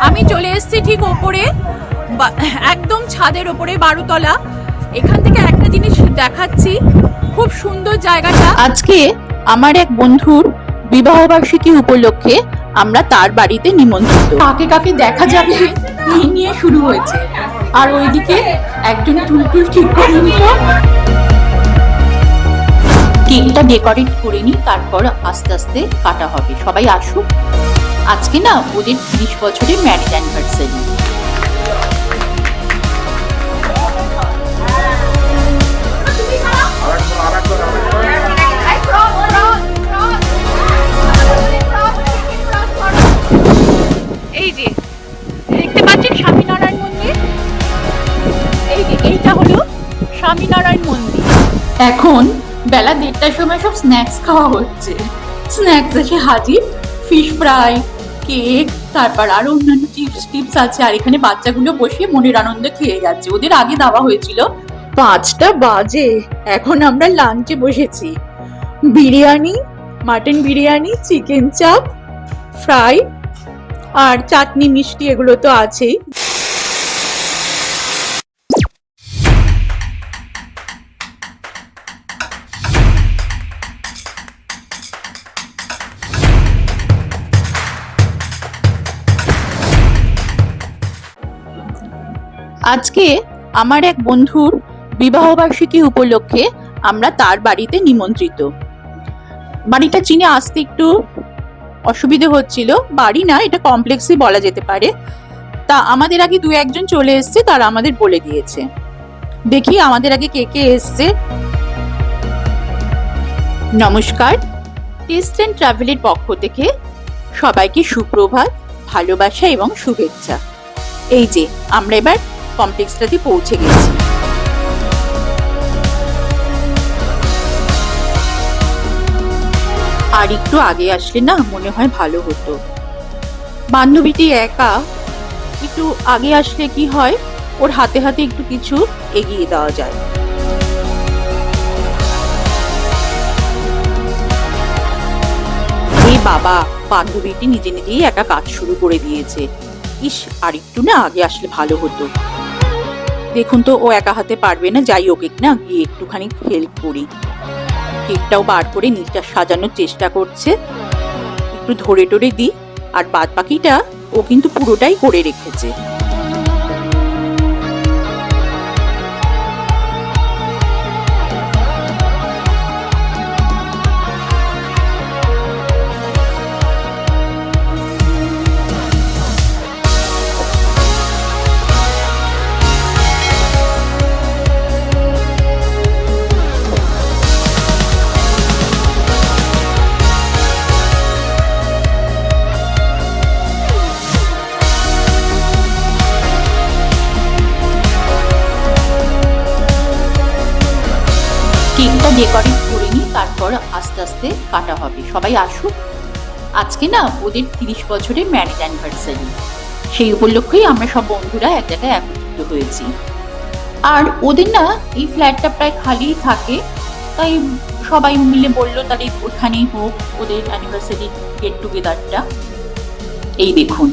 আমি চলে এসেছি ঠিক ওপরে, একদম ছাদের ওপরে 12 তলা। এখান থেকে একটা জিনিস দেখাচ্ছি, খুব সুন্দর জায়গাটা। আজকে আমার এক বন্ধুর বিবাহবার্ষিকী উপলক্ষে আমরা তার বাড়িতে নিমন্ত্রিত। কাকে কাকে দেখা যাবে এই নিয়ে শুরু হয়েছে, আর ওইদিকে একজন টুলটুল ঠিক করে নিল। কেকটা ডেকোরেট করে নি, তারপর আস্তে আস্তে কাটা হবে। সবাই আসুক, আজকে না ওদের 30 বছরের ম্যারেজ অ্যানিভার্সারি। এই যে দেখতে পাচ্ছেন স্বামীনারায়ণ মন্দির, এইটা হলো স্বামীনারায়ণ মন্দির। এখন বেলা 1:30টার সময় সব স্ন্যাক্স খাওয়া হচ্ছে। স্ন্যাক্স আছে হাজির, ফিশ ফ্রাই, কেক, তারপর আরো অন্যান্য চিপস টিপস আছে। আর এখানে বাচ্চাগুলো বসে মনের আনন্দে খেয়ে যাচ্ছে। ওদের আগে দেওয়া হয়েছিল। 5টা বাজে, এখন আমরা লাঞ্চে বসেছি। বিরিয়ানি, মাটন বিরিয়ানি, চিকেন চাপ, ফ্রাই আর চাটনি মিষ্টি এগুলো তো আছেই। আজকে আমার এক বন্ধুর বিবাহবার্ষিকী উপলক্ষে আমরা তার বাড়িতে নিমন্ত্রিত। বাড়িটা চিনে আসতে একটু অসুবিধে হচ্ছিল। বাড়ি না, এটা কমপ্লেক্সই বলা যেতে পারে। তা আমাদের আগে 2-1জন চলে এসছে, তারা আমাদের বলে দিয়েছে। দেখি আমাদের আগে কে কে এসছে। নমস্কার, টেস্ট অ্যান্ড ট্রাভেলের পক্ষ থেকে সবাইকে সুপ্রভাত, ভালোবাসা এবং শুভেচ্ছা। এই যে আমরা এবার কমপ্লেক্সটাতে পৌঁছে গেছি। আর একটু আগে আসলে না মনে হয় ভালো হতো। বান্ধবীটি একা, একটু আগে আসলে কি হয়, ওর হাতে হাতে একটু কিছু এগিয়ে দেওয়া যায়। এই বাবা, বান্ধবীটি নিজে নিজেই একা কাজ শুরু করে দিয়েছে। ইস, আর একটু না আগে আসলে ভালো হতো। দেখুন তো, ও একা হাতে পারবে না, যাই ওকে না গিয়ে একটুখানি হেল্প করি। কেকটাও বার করে নিচটা সাজানোর চেষ্টা করছে, একটু ধরে টরে দিই। আর বাদ বাকিটা ও কিন্তু পুরোটাই করে রেখেছে। কেকটা ডেকোরেট করে নি, তারপর আস্তে আস্তে কাটা হবে। সবাই আসুক, আজকে না ওদের 30 বছরের ম্যারেজ অ্যানিভার্সারি। সেই উপলক্ষেই আমরা সব বন্ধুরা এক জায়গায় একত্রিত হয়েছি। আর ওদের না এই ফ্ল্যাটটা প্রায় খালিই থাকে, তাই সবাই মিলে বললো তাহলে ওখানেই হোক ওদের অ্যানিভার্সারি গেট টুগেদারটা। এই দেখুন,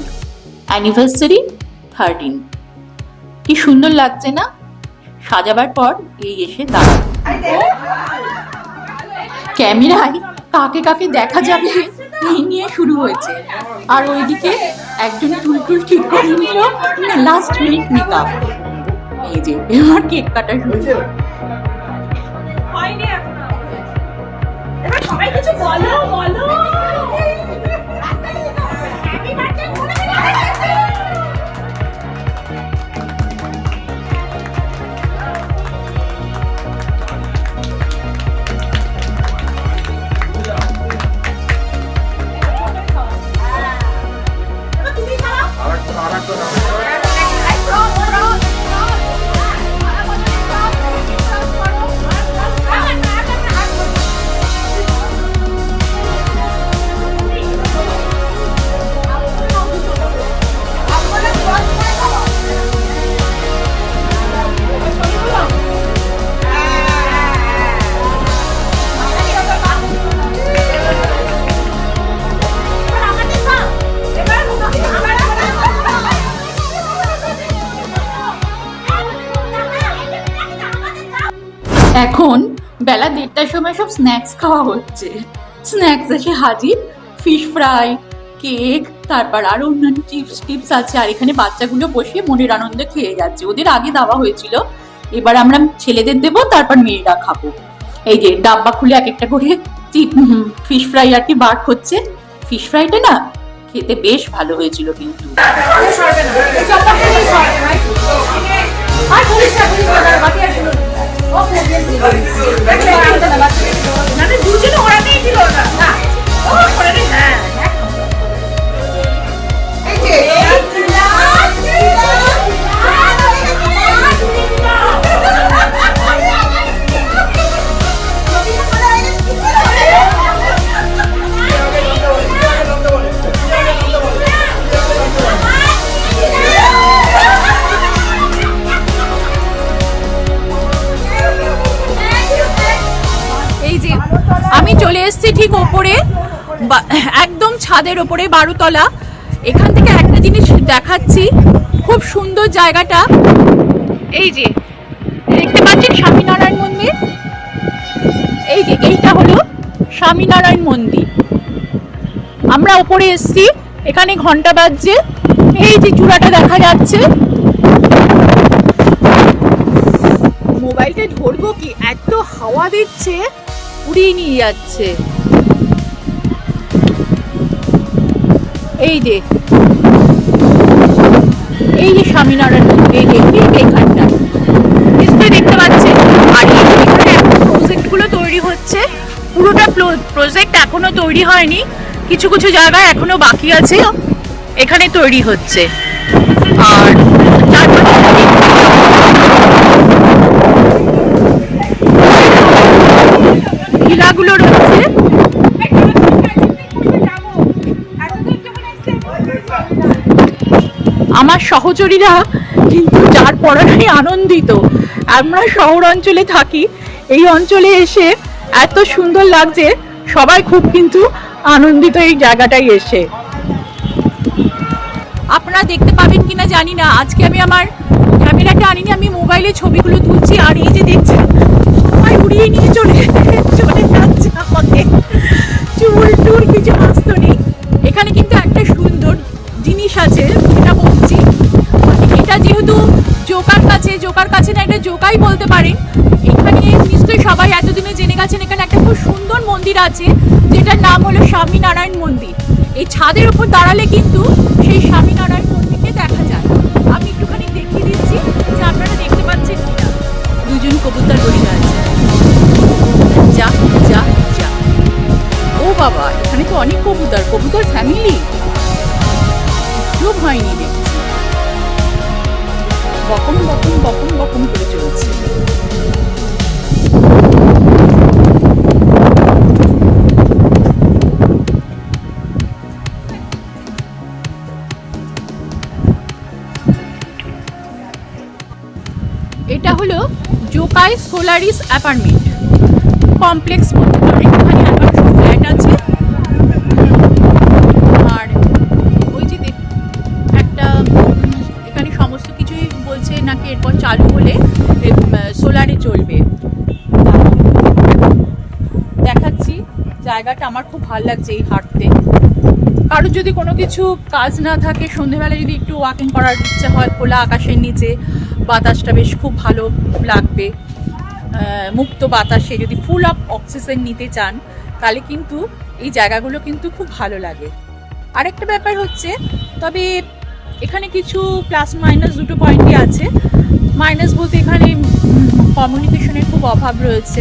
অ্যানিভার্সারি 13, কি সুন্দর লাগছে না? সাজাবার পর এই এসে দাঁড়ায়। ক্যামেরায় কাকে কাকে দেখা যাবে এই নিয়ে শুরু হয়েছে। আর ওইদিকে একজন টুলটুল ঠিক করে নিল, লাস্ট মিনিট মেকআপ। এই যে এবার কেক কাটা শুরু। সবাই কিছু বলো বলো। এখন বেলা 1:30টার সময় সব স্ন্যাক্স খাওয়া হচ্ছে। স্ন্যাক্স এসে হাজির, ফিশ ফ্রাই, কেক, তারপর আরো অন্যান্য চিপস টিপস আছে। আর এখানে বাচ্চাগুলো বসে মনের আনন্দে খেয়ে যাচ্ছে। ওদের আগে দেওয়া হয়েছিল, এবার আমরা ছেলেদের দেবো, তারপর মেয়েরা খাবো। এই যে ডাব্বা খুলে এক একটা করে ফিশ ফ্রাই আর কি বার করছে। ফিশ ফ্রাইটা না খেতে বেশ ভালো হয়েছিল কিন্তু। আমি চলে এসেছি ঠিক ওপরে, একদম ছাদের ওপরে, 12তলা। এখান থেকে একটা জিনিস দেখাচ্ছি, খুব সুন্দর জায়গাটা। এই যে দেখতে পাচ্ছেন স্বামীনারায়ণ মন্দির, এই যে এইটা হলো স্বামীনারায়ণ মন্দির। আমরা ওপরে এসেছি, এখানে ঘন্টা বাজছে, এই যে চূড়াটা দেখা যাচ্ছে। মোবাইলটা ধরবো কি, এত হাওয়া দিচ্ছে, উড়িয়ে নিয়ে যাচ্ছে। এই যে স্বামীনারায়ণ মন্দির, এইখানটা নিশ্চয়ই দেখতে পাচ্ছেন। আর এখানে এখন প্রজেক্টগুলো তৈরি হচ্ছে, পুরোটা প্রজেক্ট এখনো তৈরি হয়নি, কিছু কিছু জায়গায় এখনো বাকি আছে, এখানে তৈরি হচ্ছে। আর টিলাগুলো রয়েছে। আমার সহচরীরা কিন্তু যার পড়াটাই আনন্দিত। আমরা শহর অঞ্চলে থাকি, এই অঞ্চলে এসে এত সুন্দর লাগছে, সবাই খুব কিন্তু আনন্দিত এই জায়গাটাই এসে। আপনারা দেখতে পাবেন কিনা জানি না, আজকে আমি আমার ক্যামেরাটা আনিনি, আমি মোবাইলে ছবিগুলো তুলছি। আর এই যে দেখছেন সবাই উড়িয়ে নিয়ে চলে যাচ্ছে আমাকে, চুল টুল কিছু আসতো নেই। এখানে কিন্তু একটা সুন্দর জিনিস আছে, যেটা বলছি, এটা যেহেতু জোকার কাছে না, এটা জোকাই বলতে পারেন। এখানে নিশ্চয়ই সবাই এতদিনে জেনে গেছেন, এখানে একটা খুব সুন্দর মন্দির আছে, যেটার নাম হলো স্বামীনারায়ণ মন্দির। এই ছাদের উপর দাঁড়ালে কিন্তু সেই স্বামীনারায়ণ মন্দিরকে দেখা যায়। আমি একটুখানি দেখিয়ে দিচ্ছি যে আপনারা দেখতে পাচ্ছেন কিনা। দুজন কবুতর বসে আছে, যা যা যা। ও বাবা, এখানে তো অনেক কবুতর ফ্যামিলি, চুপ হয়নি, দেখছি বকম বকম বকম বকম করে চলছে। এটা হলো জোকাই সোলারিস অ্যাপার্টমেন্ট কমপ্লেক্স বলতে পারে। এখানে 1100 ফ্ল্যাট আছে। আর ওই যে একটা এখানে সমস্ত কিছুই বলছে নাকি এরপর চালু হলে সোলারে চলবে। দেখাচ্ছি জায়গাটা, আমার খুব ভালো লাগছে এই হাঁটতে। কারোর যদি কোনো কিছু কাজ না থাকে, সন্ধেবেলা যদি একটু ওয়াকিং করার ইচ্ছা হয়, খোলা আকাশের নিচে বাতাসটা বেশ খুব ভালো লাগবে। মুক্ত বাতাসে যদি ফুল অফ অক্সিজেন নিতে চান, তাহলে কিন্তু এই জায়গাগুলো কিন্তু খুব ভালো লাগে। আরেকটা ব্যাপার হচ্ছে, তবে এখানে কিছু প্লাস মাইনাস দুটো পয়েন্টই আছে। মাইনাস বলতে এখানে কমিউনিকেশনের খুব অভাব রয়েছে,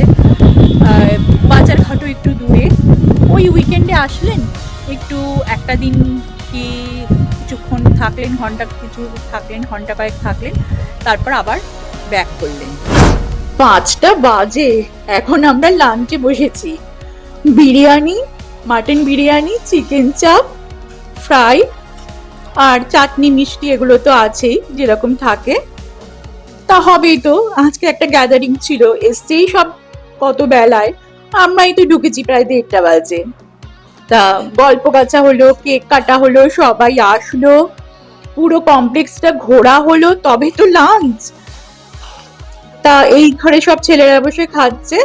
বাজারঘাটও একটু দূরে। ওই উইকেন্ডে আসলেন, একটু একটা দিন কি কিছুক্ষণ থাকলেন, ঘন্টা কয়েক থাকলেন, তারপর আবার ব্যাক করলেন। 5টা বাজে, এখন আমরা লাঞ্চে বসেছি। বিরিয়ানি, মাটন বিরিয়ানি, চিকেন চাপ, ফ্রাই আর চাটনি মিষ্টি, এগুলো তো আছেই যেরকম থাকে। তা হবেই তো, আজকে একটা গ্যাদারিং ছিল, এসছেই সব কত বেলায়, আমরাই তো ঢুকেছি প্রায় 1:30টা বাজে। তা গল্প কাচা হলো, কেক কাটা হলো, সবাই আসলো, পুরো কমপ্লেক্সটা ঘোরা হলো, তবে তো লাঞ্চ। তা এই ঘরে সব ছেলেরা বসে খাচ্ছে,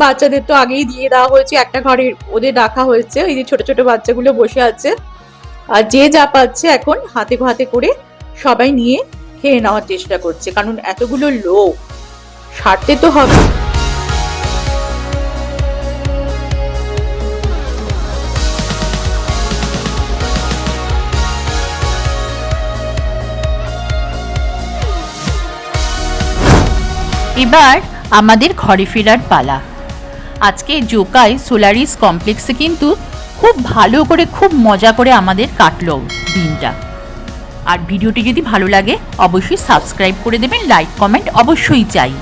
বাচ্চাদের তো আগেই দিয়ে দেওয়া হয়েছে, একটা ঘরে ওদের রাখা হয়েছে, এই যে ছোট ছোট বাচ্চাগুলো বসে আছে, আর যে যা পাচ্ছে এখন হাতে হাতে করে সবাই নিয়ে খেয়ে নেওয়ার চেষ্টা করছে, কারণ এতগুলো লোক সারতে তো হবে। এবার আমাদের ঘরে ফেরার পালা। আজকে জোকাই সোলারিস কমপ্লেক্সে কিন্তু খুব ভালো করে, খুব মজা করে আমাদের কাটলো দিনটা। আর ভিডিওটি যদি ভালো লাগে অবশ্যই সাবস্ক্রাইব করে দেবেন, লাইক কমেন্ট অবশ্যই চাই।